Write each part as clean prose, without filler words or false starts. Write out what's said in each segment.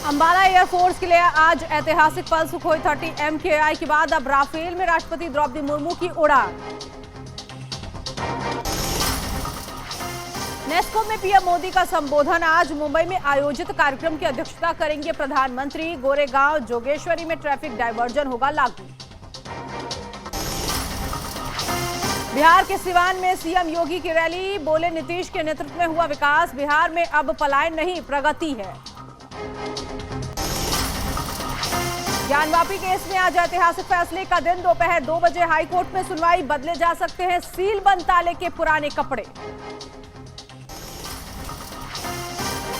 Ambala air force के लिए आज ऐतिहासिक पल। सुखोई 30 MKI के बाद अब राफेल में राष्ट्रपति द्रौपदी मुर्मू की उड़ान। नेस्को में पीएम मोदी का संबोधन। आज मुंबई में आयोजित कार्यक्रम की अध्यक्षता करेंगे प्रधानमंत्री। गोरेगांव जोगेश्वरी में ट्रैफिक डायवर्जन होगा लागू। बिहार के सिवान में सीएम योगी की रैली। बोले, नीतीश के नेतृत्व में हुआ विकास। बिहार में अब पलायन नहीं, प्रगति है। ज्ञानवापी केस में आज ऐतिहासिक फैसले का दिन। दोपहर 2 बजे हाईकोर्ट में सुनवाई। बदले जा सकते हैं सील बंद ताले के पुराने कपड़े।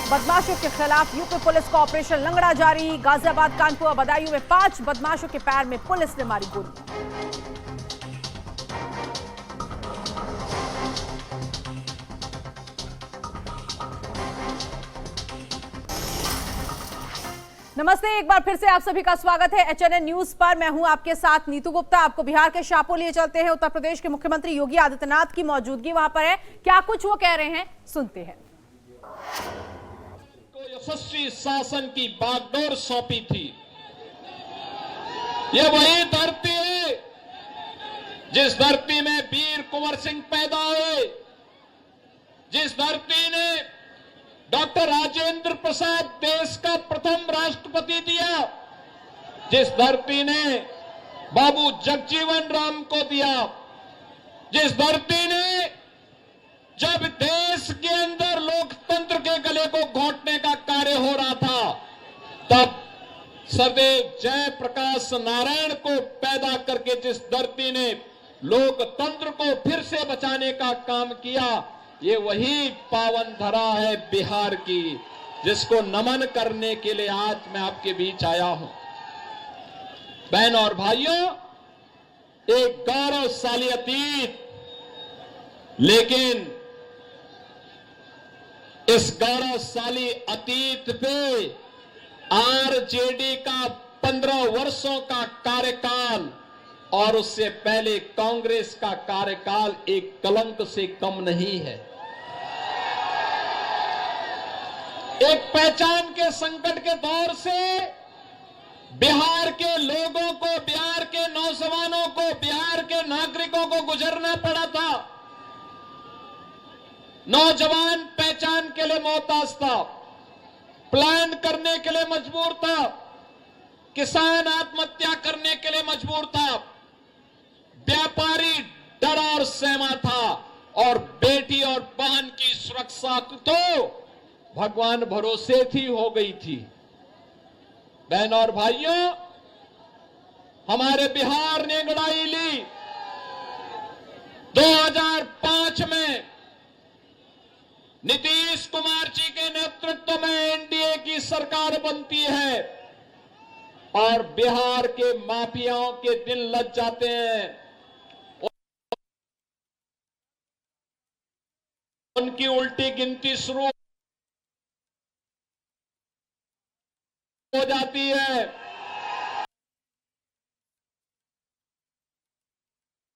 बदमाशों के खिलाफ यूपी पुलिस का ऑपरेशन लंगड़ा जारी। गाजियाबाद, कानपुर, बदायूं में 5 बदमाशों के पैर में पुलिस ने मारी गोली। नमस्ते, एक बार फिर से आप सभी का स्वागत है HNN न्यूज पर। मैं हूं आपके साथ नीतू गुप्ता। आपको बिहार के शाहपुर लिए चलते हैं। उत्तर प्रदेश के मुख्यमंत्री योगी आदित्यनाथ की मौजूदगी वहां पर है। क्या कुछ वो कह रहे हैं, सुनते हैं। यशस्वी शासन की बागडोर सौंपी थी। ये वही धरती है जिस धरती में वीर कुंवर सिंह पैदा हुए, जिस धरती ने डॉक्टर राजेंद्र प्रसाद देश का प्रथम राष्ट्रपति दिया, जिस धरती ने बाबू जगजीवन राम को दिया, जिस धरती ने जब देश के अंदर लोकतंत्र के गले को घोंटने का कार्य हो रहा था, तब सदैव जयप्रकाश नारायण को पैदा करके जिस धरती ने लोकतंत्र को फिर से बचाने का काम किया, ये वही पावन धरा है बिहार की, जिसको नमन करने के लिए आज मैं आपके बीच आया हूं। बहन और भाइयों, एक गौरवशाली अतीत, लेकिन इस गौरवशाली अतीत पे आरजेडी का 15 वर्षों का कार्यकाल और उससे पहले कांग्रेस का कार्यकाल एक कलंक से कम नहीं है। एक पहचान के संकट के दौर से बिहार के लोगों को, बिहार के नौजवानों को, बिहार के नागरिकों को गुजरना पड़ा था। नौजवान पहचान के लिए मोहताज था, प्लान करने के लिए मजबूर था, किसान आत्महत्या करने के लिए मजबूर था, व्यापारी डरा और सहमा था, और बेटी और बहन की सुरक्षा तो भगवान भरोसे थी हो गई थी। बहन और भाइयों, हमारे बिहार ने लड़ाई ली। 2005 में नीतीश कुमार जी के नेतृत्व में एनडीए की सरकार बनती है और बिहार के माफियाओं के दिन लग जाते हैं। उनकी उल्टी गिनती शुरू हो जाती है।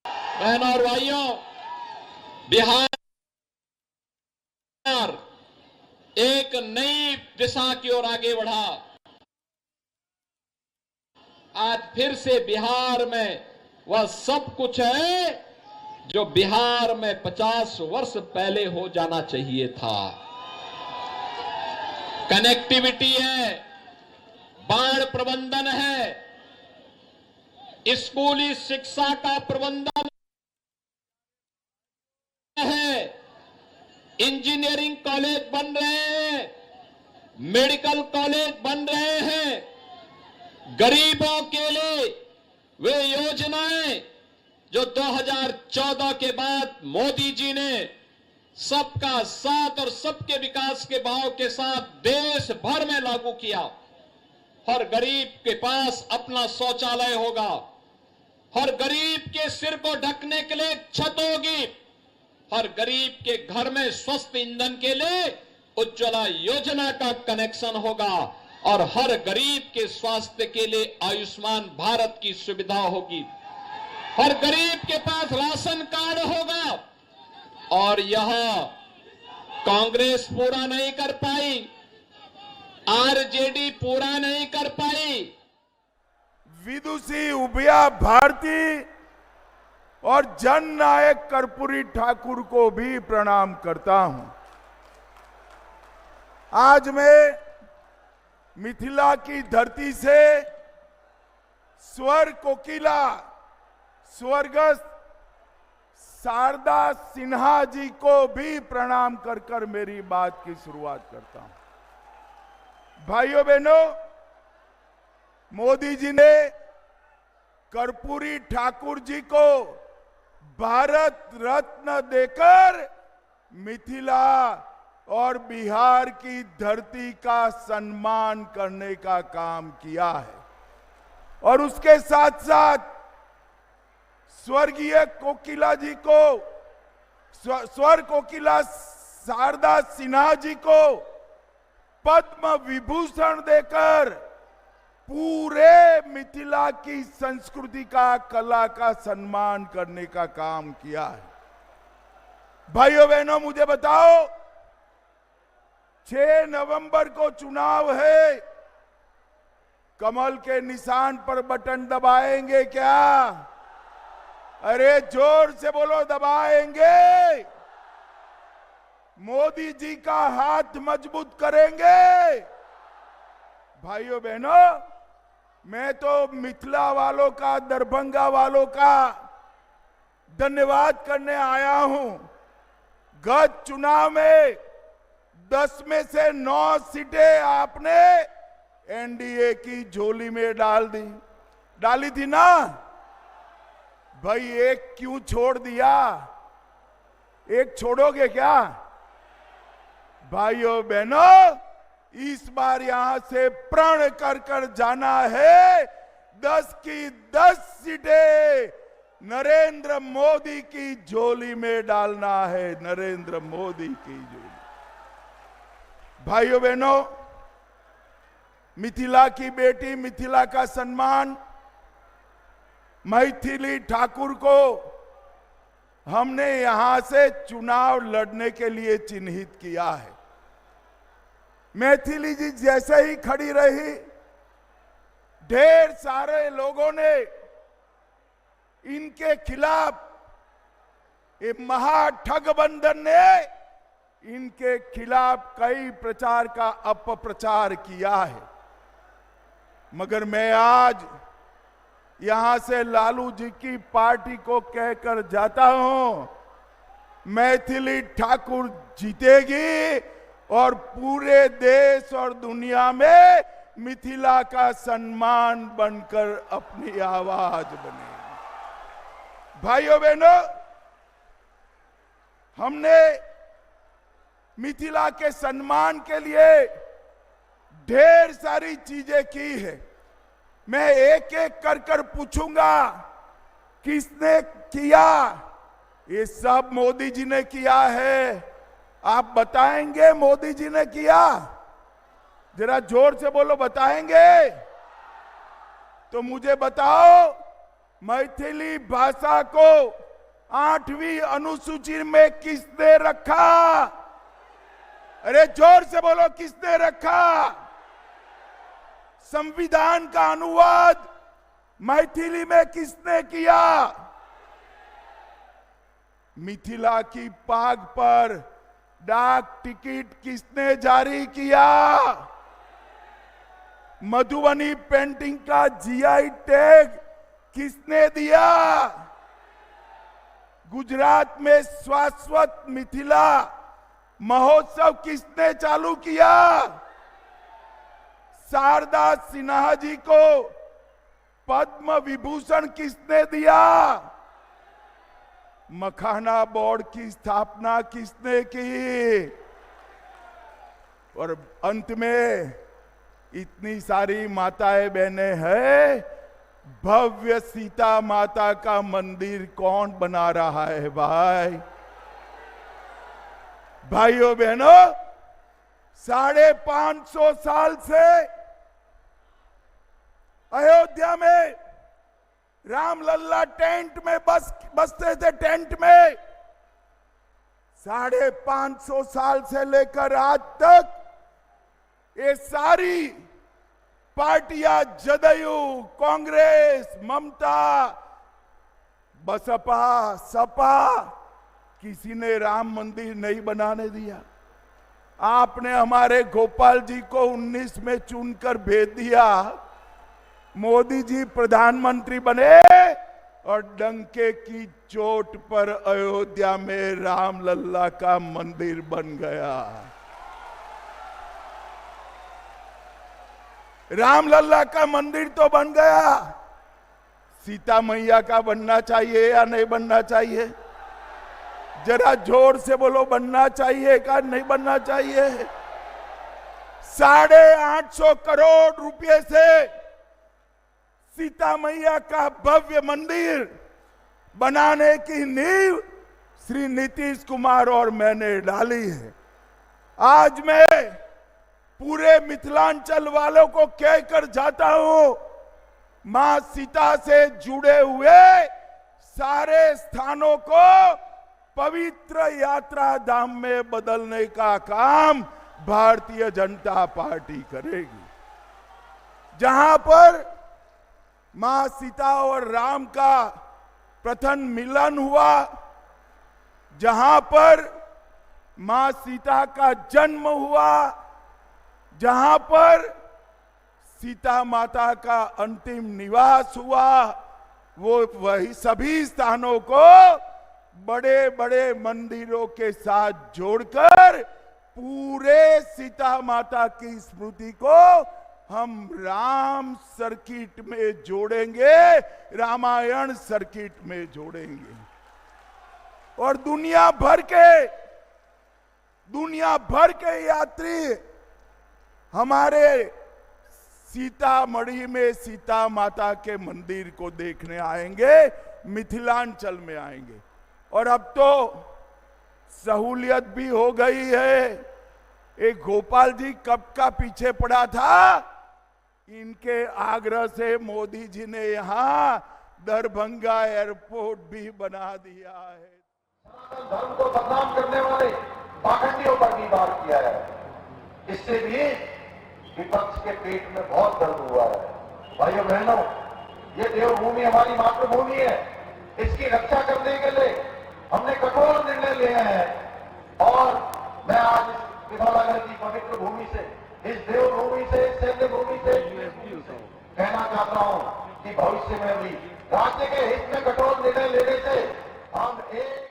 बहन और भाइयों, बिहार एक नई दिशा की ओर आगे बढ़ा। आज फिर से बिहार में वह सब कुछ है जो बिहार में 50 वर्ष पहले हो जाना चाहिए था। कनेक्टिविटी है, बाढ़ प्रबंधन है, स्कूली शिक्षा का प्रबंधन है, इंजीनियरिंग कॉलेज बन रहे हैं, मेडिकल कॉलेज बन रहे हैं, गरीबों के लिए वे योजनाएं जो 2014 के बाद मोदी जी ने सबका साथ और सबके विकास के भाव के साथ देश भर में लागू किया। हर गरीब के पास अपना शौचालय होगा, हर गरीब के सिर को ढकने के लिए छत होगी, हर गरीब के घर में स्वस्थ ईंधन के लिए उज्ज्वला योजना का कनेक्शन होगा, और हर गरीब के स्वास्थ्य के लिए आयुष्मान भारत की सुविधा होगी। हर गरीब के पास राशन कार्ड होगा। और यह कांग्रेस पूरा नहीं कर पाई। आरजेडी पूरा नहीं कर पाई। विदुषी उभया भारती और जननायक कर्पूरी ठाकुर को भी प्रणाम करता हूं। आज मैं मिथिला की धरती से स्वर कोकिला स्वर्गस्थ शारदा सिन्हा जी को भी प्रणाम कर कर मेरी बात की शुरुआत करता हूं। भाइयों बहनों, मोदी जी ने कर्पूरी ठाकुर जी को भारत रत्न देकर मिथिला और बिहार की धरती का सम्मान करने का काम किया है और उसके साथ साथ स्वर्गीय कोकिला जी को स्वर कोकिला शारदा सिन्हा जी को पद्म विभूषण देकर पूरे मिथिला की संस्कृति का कला का सम्मान करने का काम किया है। भाइयों बहनों, मुझे बताओ, 6 नवंबर को चुनाव है, कमल के निशान पर बटन दबाएंगे क्या? अरे जोर से बोलो, दबाएंगे। मोदी जी का हाथ मजबूत करेंगे। भाइयों बहनों, मैं तो मिथिला वालों का, दरभंगा वालों का धन्यवाद करने आया हूं। गत चुनाव में 10 में से 9 सीटें आपने एनडीए की झोली में डाली थी ना? भाई एक क्यों छोड़ दिया? एक छोड़ोगे क्या? भाइयों बहनों, इस बार यहां से प्रण कर कर जाना है। 10 की 10 सीटें नरेंद्र मोदी की झोली में डालना है, नरेंद्र मोदी की झोली। भाइयों बहनों, मिथिला की बेटी, मिथिला का सम्मान मैथिली ठाकुर को हमने यहां से चुनाव लड़ने के लिए चिन्हित किया है। मैथिली जी जैसे ही खड़ी रही, ढेर सारे लोगों ने इनके खिलाफ, ये महाठगबंधन ने इनके खिलाफ कई प्रचार का अपप्रचार किया है। मगर मैं आज यहां से लालू जी की पार्टी को कहकर जाता हूं, मैथिली ठाकुर जीतेगी और पूरे देश और दुनिया में मिथिला का सम्मान बनकर अपनी आवाज बनेगी। भाइयों बहनों, हमने मिथिला के सम्मान के लिए ढेर सारी चीजें की है। मैं एक एक कर कर पूछूंगा, किसने किया? ये सब मोदी जी ने किया है। आप बताएंगे मोदी जी ने किया? जरा जोर से बोलो, बताएंगे? तो मुझे बताओ, मैथिली भाषा को 8वीं अनुसूची में किसने रखा? अरे जोर से बोलो, किसने रखा? संविधान का अनुवाद मैथिली में किसने किया? मिथिला की पाग पर डाक टिकट किसने जारी किया? मधुबनी पेंटिंग का जीआई टैग किसने दिया? गुजरात में शाश्वत मिथिला महोत्सव किसने चालू किया? शारदा सिन्हा जी को पद्म विभूषण किसने दिया? मखाना बोर्ड की स्थापना किसने की? और अंत में इतनी सारी माताएं बहनें हैं, भव्य सीता माता का मंदिर कौन बना रहा है? भाइयों बहनों, 550 साल से अयोध्या में राम लल्ला टेंट में बसते थे। टेंट में 550 साल से लेकर आज तक ये सारी पार्टियां, जदयू, कांग्रेस, ममता, बसपा, सपा, किसी ने राम मंदिर नहीं बनाने दिया। आपने हमारे गोपाल जी को 19 में चुनकर भेज दिया। मोदी जी प्रधानमंत्री बने और डंके की चोट पर अयोध्या में राम लल्ला का मंदिर बन गया। राम लल्ला का मंदिर तो बन गया, सीता मैया का बनना चाहिए या नहीं बनना चाहिए? जरा जोर से बोलो, बनना चाहिए का नहीं बनना चाहिए? 850 करोड़ रुपए से सीता मैया का भव्य मंदिर बनाने की नींव श्री नीतीश कुमार और मैंने डाली है। आज मैं पूरे मिथिलांचल वालों को कहकर जाता हूं, मां सीता से जुड़े हुए सारे स्थानों को पवित्र यात्रा धाम में बदलने का काम भारतीय जनता पार्टी करेगी। जहां पर मां सीता और राम का प्रथम मिलन हुआ, जहां पर मां सीता का जन्म हुआ, जहां पर सीता माता का अंतिम निवास हुआ, वो वही सभी स्थानों को बड़े बड़े मंदिरों के साथ जोड़कर पूरे सीता माता की स्मृति को हम राम सर्किट में जोड़ेंगे, रामायण सर्किट में जोड़ेंगे। और दुनिया भर के यात्री हमारे सीतामढ़ी में सीता माता के मंदिर को देखने आएंगे, मिथिलांचल में आएंगे। और अब तो सहूलियत भी हो गई है। एक गोपाल जी कब का पीछे पड़ा था, इनके आग्रह से मोदी जी ने यहां दरभंगा एयरपोर्ट भी बना दिया है। धर्म को बदनाम करने वाले पाखंडियों पर भी वार किया है। इससे भी विपक्ष के पेट में बहुत दर्द हुआ है। भाइयों बहनों, ये देवभूमि हमारी मातृभूमि है। इसकी रक्षा करने के लिए हमने कठोर निर्णय लिए हैं। और मैं आज इस पिथौरागढ़ की पवित्र भूमि से, इस देवभूमि से, इस सैन्य भूमि से कहना चाहता हूं कि भविष्य में भी राज्य के हित में कठोर निर्णय लेने से हम एक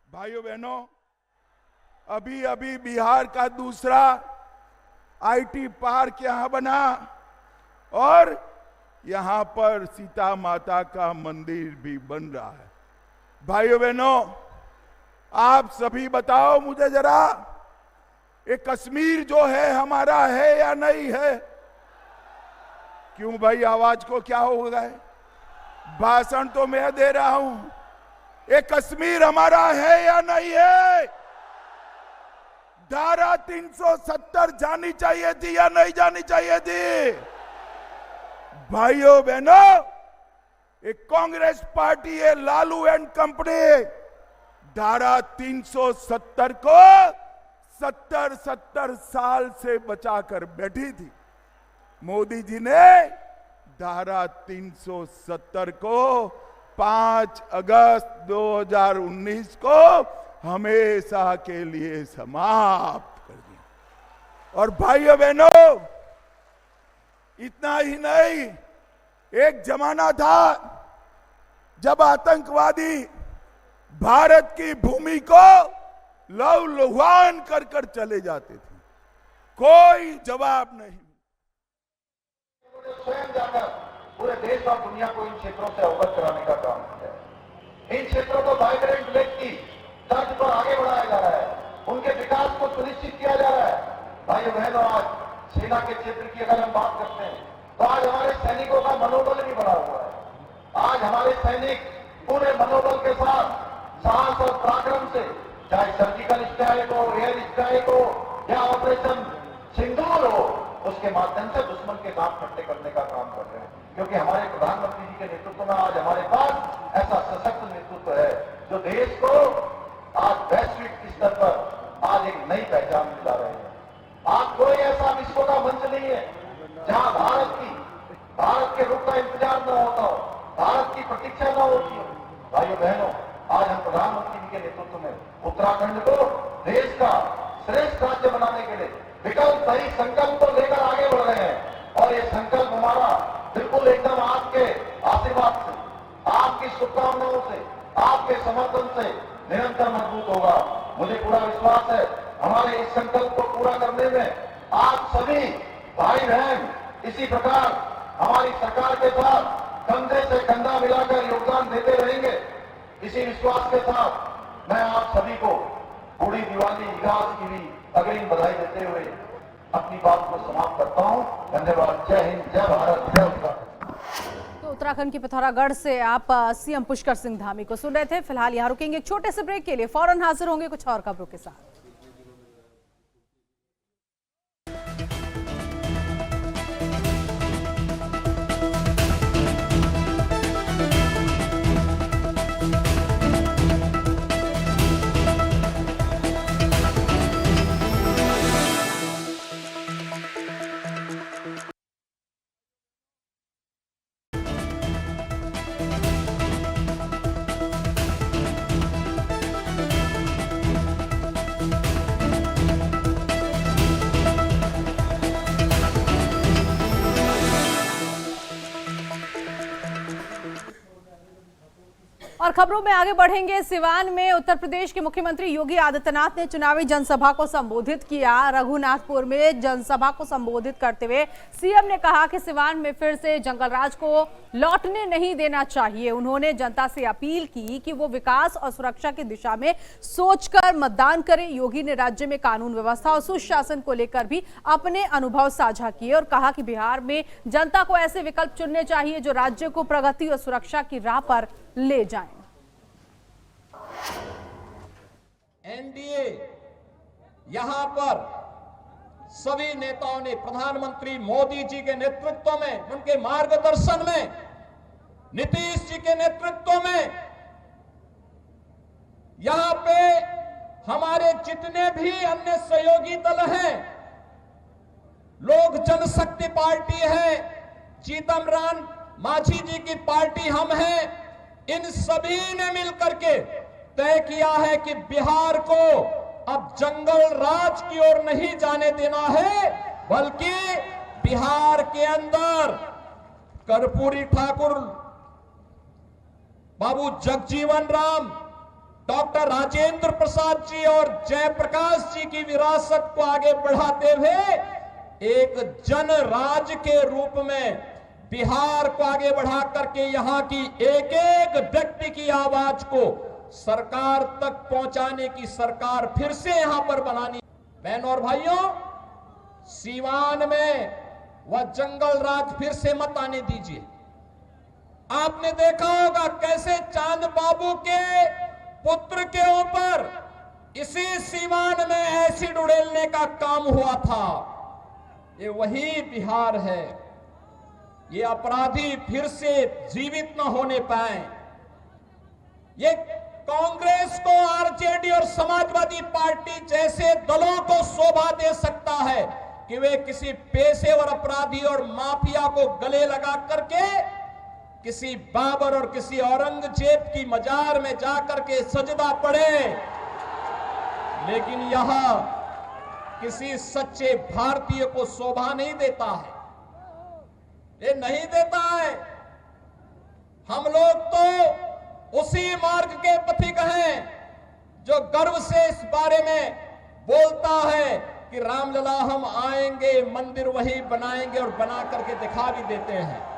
भाइयों बहनों, अभी अभी बिहार का दूसरा आईटी पार्क यहां बना और यहां पर सीता माता का मंदिर भी बन रहा है। भाइयों बहनों, आप सभी बताओ मुझे जरा, ये कश्मीर जो है हमारा है या नहीं है? क्यों भाई, आवाज को क्या हो गया है? भाषण तो मैं दे रहा हूं। ये कश्मीर हमारा है या नहीं है? धारा 370 जानी चाहिए थी या नहीं जानी चाहिए थी? भाइयों बहनों, एक कांग्रेस पार्टी है, लालू एंड कंपनी, धारा 370 को 70 साल से बचाकर बैठी थी। मोदी जी ने धारा 370 को 5 अगस्त 2019 को हमेशा के लिए समाप्त कर दिया। और भाइयों बहनों, इतना ही नहीं, एक जमाना था जब आतंकवादी भारत की भूमि को लहूलुहान कर कर चले जाते थे, कोई जवाब नहीं। स्वयं जाकर पूरे देश और दुनिया को इन क्षेत्रों से अवगत कराने का काम किया। इन क्षेत्रों को वाइब्रेंट विलेज की तर्ज पर आगे बढ़ाया जा रहा है, उनके विकास को सुनिश्चित किया जा रहा है। भाइयों बहनों, आज सेना के क्षेत्र की अगर हम बात करते हैं तो आज हमारे सैनिकों का मनोबल भी बढ़ा हुआ है। आज हमारे सैनिक पूरे मनोबल के साथ साहस और पराक्रम से, चाहे सर्जिकल स्ट्राइक हो, एयर स्ट्राइक हो या ऑपरेशन सिंदूर हो, उसके माध्यम से दुश्मन के दांत खट्टे करने का काम कर रहे हैं। क्योंकि हमारे प्रधानमंत्री जी के नेतृत्व में आज हमारे पास ऐसा सशक्त नेतृत्व है जो देश को आज वैश्विक स्तर पर आज एक नई पहचान दिला रहे हैं। आज कोई ऐसा विश्व का मंच नहीं है जहां भारत के रुख का इंतजार न होता हो, भारत की प्रतीक्षा न होती हो। भाइयों बहनों, आज हम प्रधानमंत्री जी के नेतृत्व में उत्तराखंड को देश का श्रेष्ठ राज्य बनाने के लिए विकल्प सही संकल्प को लेकर आगे बढ़ रहे हैं। और ये संकल्प हमारा बिल्कुल एकदम आपके आशीर्वाद से, आपकी शुभकामनाओं से, आपके समर्थन से निरंतर मजबूत होगा। मुझे पूरा विश्वास है हमारे इस संकल्प को पूरा करने में आप सभी भाई बहन इसी प्रकार हमारी सरकार के साथ कंधे से कंधा मिलाकर योगदान देते रहेंगे। इसी विश्वास के साथ मैं आप सभी को बूढ़ी दिवाली इजाज की भी अग्रिम बधाई देते हुए अपनी बात को समाप्त करता हूं। धन्यवाद। जय हिंद, जय भारत, जय उत्तराखंड। तो उत्तराखंड की पिथौरागढ़ से आप सीएम पुष्कर सिंह धामी को सुन रहे थे। फिलहाल यहाँ रुकेंगे एक छोटे से ब्रेक के लिए, फौरन हाजिर होंगे कुछ और खबरों के साथ। और खबरों में आगे बढ़ेंगे। सिवान में उत्तर प्रदेश के मुख्यमंत्री योगी आदित्यनाथ ने चुनावी जनसभा को संबोधित किया। रघुनाथपुर में जनसभा को संबोधित करते हुए सीएम ने कहा कि सिवान में फिर से जंगलराज को लौटने नहीं देना चाहिए। उन्होंने जनता से अपील की कि वो विकास और सुरक्षा की दिशा में सोचकर मतदान करें। योगी ने राज्य में कानून व्यवस्था और सुशासन को लेकर भी अपने अनुभव साझा किए और कहा कि बिहार में जनता को ऐसे विकल्प चुनने चाहिए जो राज्य को प्रगति और सुरक्षा की राह पर ले जाएं। एनडीए यहां पर सभी नेताओं ने प्रधानमंत्री मोदी जी के नेतृत्व में, उनके मार्गदर्शन में, नीतीश जी के नेतृत्व में यहां पे हमारे जितने भी अन्य सहयोगी दल हैं, लोक जनशक्ति पार्टी है, जीतन राम मांझी जी की पार्टी हम हैं, इन सभी ने मिलकर के तय किया है कि बिहार को अब जंगल राज की ओर नहीं जाने देना है, बल्कि बिहार के अंदर कर्पूरी ठाकुर, बाबू जगजीवन राम, डॉक्टर राजेंद्र प्रसाद जी और जयप्रकाश जी की विरासत को आगे बढ़ाते हुए एक जन राज के रूप में बिहार को आगे बढ़ा करके यहां की एक एक व्यक्ति की आवाज को सरकार तक पहुंचाने की सरकार फिर से यहां पर बनानी। बहनों और भाइयों, सीवान में वह जंगल राज फिर से मत आने दीजिए। आपने देखा होगा कैसे चांद बाबू के पुत्र के ऊपर इसी सीवान में एसिड उड़ेलने का काम हुआ था। ये वही बिहार है। ये अपराधी फिर से जीवित न होने पाए। ये कांग्रेस को आरजेडी और समाजवादी पार्टी जैसे दलों को शोभा दे सकता है कि वे किसी पेशेवर अपराधी और माफिया को गले लगा करके किसी बाबर और किसी औरंगजेब की मजार में जाकर के सजदा पड़े, लेकिन यहां किसी सच्चे भारतीय को शोभा नहीं देता है। ये नहीं देता है। हम लोग तो उसी मार्ग के पथिक हैं जो गर्व से इस बारे में बोलता है कि रामलला हम आएंगे, मंदिर वही बनाएंगे और बना करके दिखा भी देते हैं।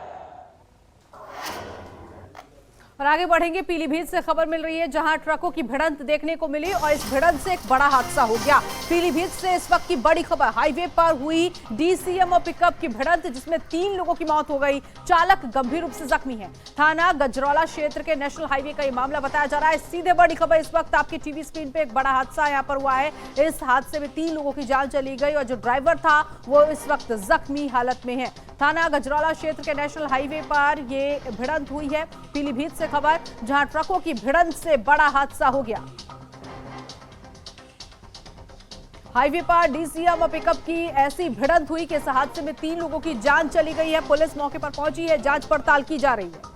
और आगे बढ़ेंगे। पीलीभीत से खबर मिल रही है जहां ट्रकों की भिड़ंत देखने को मिली और इस भिड़ंत से एक बड़ा हादसा हो गया। पीलीभीत से इस वक्त की बड़ी खबर, हाईवे पर हुई डीसीएम और पिकअप की भिड़ंत जिसमें 3 लोगों की मौत हो गई। चालक गंभीर रूप से जख्मी है। थाना गजरौला क्षेत्र के नेशनल हाईवे का ये मामला बताया जा रहा है। सीधे बड़ी खबर इस वक्त आपकी टीवी स्क्रीन पे, एक बड़ा हादसा यहाँ पर हुआ है। इस हादसे में 3 लोगों की जान चली गई और जो ड्राइवर था वो इस वक्त जख्मी हालत में है। थाना गजरौला क्षेत्र के नेशनल हाईवे पर ये भिड़ंत हुई है। पीलीभीत से खबर, जहां ट्रकों की भिड़ंत से बड़ा हादसा हो गया। हाईवे पर डीसीएम और पिकअप की ऐसी भिड़ंत हुई कि इस हादसे में 3 लोगों की जान चली गई है। पुलिस मौके पर पहुंची है, जांच पड़ताल की जा रही है।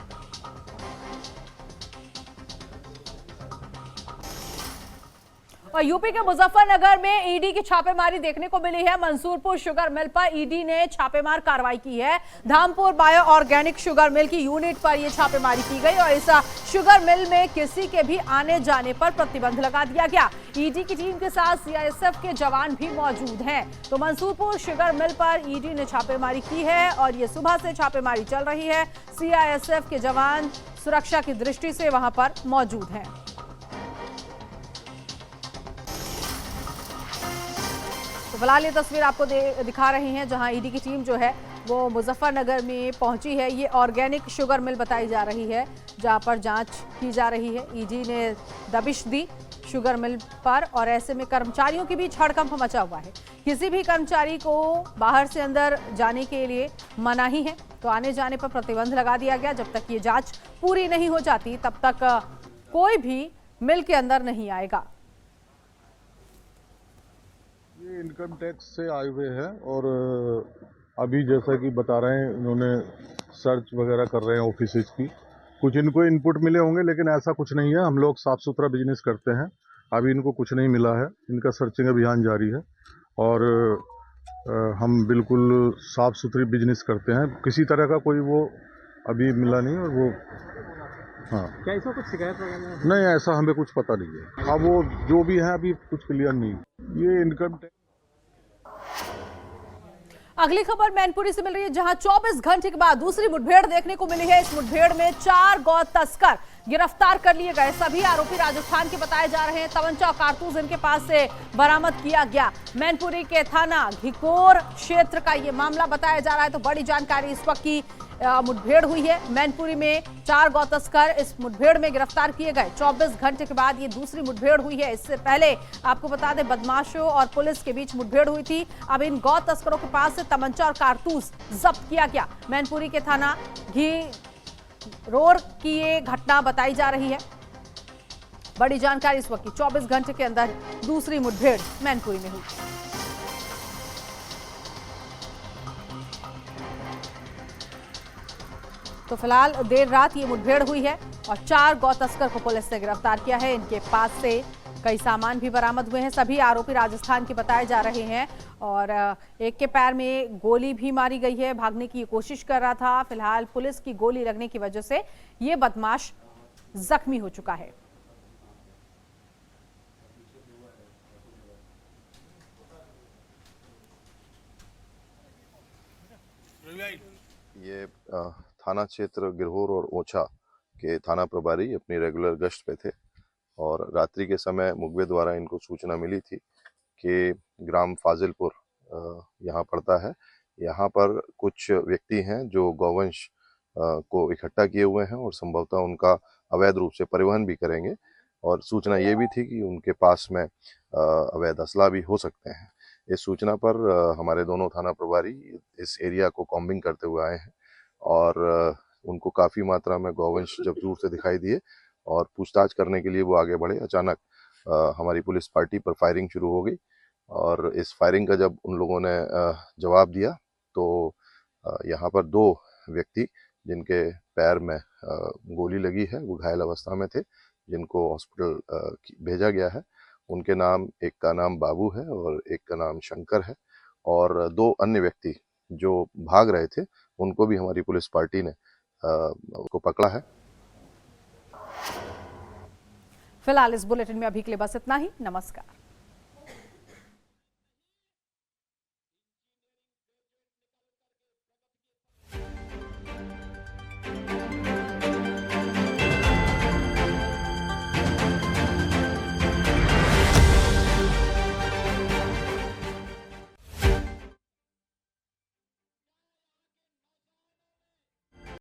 और यूपी के मुजफ्फरनगर में ईडी की छापेमारी देखने को मिली है। मंसूरपुर शुगर मिल पर ईडी ने छापेमार कार्रवाई की है। Dhampur bio organic sugar mill की यूनिट पर यह छापेमारी की गई और इस शुगर मिल में किसी के भी आने जाने पर प्रतिबंध लगा दिया गया। ईडी की टीम के साथ सीआईएसएफ के जवान भी मौजूद हैं। तो मंसूरपुर शुगर मिल पर ईडी ने छापेमारी की है और ये सुबह से छापेमारी चल रही है। सीआईएसएफ के जवान सुरक्षा की दृष्टि से वहां पर मौजूद हैं। तो फिलहाल ये तस्वीर आपको दिखा रहे हैं जहां ईडी की टीम जो है वो मुजफ्फरनगर में पहुंची है। ये ऑर्गेनिक शुगर मिल बताई जा रही है जहां पर जांच की जा रही है। ईडी ने दबिश दी शुगर मिल पर और ऐसे में कर्मचारियों के बीच हड़कंप मचा हुआ है। किसी भी कर्मचारी को बाहर से अंदर जाने के लिए मनाही है, तो आने जाने पर प्रतिबंध लगा दिया गया। जब तक ये जांच पूरी नहीं हो जाती तब तक कोई भी मिल के अंदर नहीं आएगा। ये इनकम टैक्स से आए हुए हैं और अभी जैसा कि बता रहे हैं इन्होंने सर्च वगैरह कर रहे हैं ऑफिसेज की। कुछ इनको इनपुट मिले होंगे लेकिन ऐसा कुछ नहीं है। हम लोग साफ सुथरा बिजनेस करते हैं, अभी इनको कुछ नहीं मिला है। इनका सर्चिंग अभियान जारी है और हम बिल्कुल साफ सुथरी बिजनेस करते हैं। किसी तरह का कोई वो अभी मिला नहीं और वो हाँ क्या ऐसा कुछ शिकायत वगैरह नहीं, ऐसा हमें कुछ पता नहीं है। अब वो जो भी है अभी कुछ क्लियर नहीं। ये इनकम टैक्स। अगली खबर मैनपुरी से मिल रही है जहां 24 घंटे के बाद दूसरी मुठभेड़ देखने को मिली है। इस मुठभेड़ में 4 गौ तस्कर गिरफ्तार कर लिए गए। सभी आरोपी राजस्थान के बताए जा रहे हैं। तमंचा और कारतूस इनके पास से बरामद किया गया। मैनपुरी के थाना घिकोर क्षेत्र का ये मामला बताया जा रहा है। तो बड़ी जानकारी इस वक्त की मुठभेड़ हुई है। मैनपुरी में 4 गौ तस्कर इस मुठभेड़ में गिरफ्तार किए गए। 24 घंटे के बाद ये दूसरी मुठभेड़ हुई है। इससे पहले आपको बता दें बदमाशों और पुलिस के बीच मुठभेड़ हुई थी। अब इन गौ तस्करों के पास से तमंचा और कारतूस जब्त किया गया। मैनपुरी के थाना घिरोर की ये घटना बताई जा रही है। बड़ी जानकारी इस वक्त की 24 घंटे के अंदर दूसरी मुठभेड़ मैनपुरी में हुई। तो फिलहाल देर रात ये मुठभेड़ हुई है और 4 गौ तस्कर को पुलिस ने गिरफ्तार किया है। इनके पास से कई सामान भी बरामद हुए हैं। सभी आरोपी राजस्थान के बताए जा रहे हैं और एक के पैर में गोली भी मारी गई है। भागने की कोशिश कर रहा था। फिलहाल पुलिस की गोली लगने की वजह से ये बदमाश जख्मी हो चुका है। ये थाना क्षेत्र गिरहोर और ओछा के थाना प्रभारी अपनी रेगुलर गश्त पे थे और रात्रि के समय मुखबिर द्वारा इनको सूचना मिली थी कि ग्राम फाजिलपुर यहाँ पड़ता है, यहाँ पर कुछ व्यक्ति हैं जो गौवंश को इकट्ठा किए हुए हैं और संभवतः उनका अवैध रूप से परिवहन भी करेंगे। और सूचना ये भी थी कि उनके पास में अवैध असला भी हो सकते हैं। इस सूचना पर हमारे दोनों थाना प्रभारी इस एरिया को कॉम्बिंग करते हुए आए हैं और उनको काफ़ी मात्रा में गौवंश जब दूर से दिखाई दिए और पूछताछ करने के लिए वो आगे बढ़े। अचानक हमारी पुलिस पार्टी पर फायरिंग शुरू हो गई और इस फायरिंग का जब उन लोगों ने जवाब दिया तो यहाँ पर 2 व्यक्ति जिनके पैर में गोली लगी है वो घायल अवस्था में थे, जिनको हॉस्पिटल भेजा गया है। उनके नाम, एक का नाम बाबू है और एक का नाम शंकर है और 2 अन्य व्यक्ति जो भाग रहे थे उनको भी हमारी पुलिस पार्टी ने को पकड़ा है। फिलहाल इस बुलेटिन में अभी के लिए बस इतना ही। नमस्कार।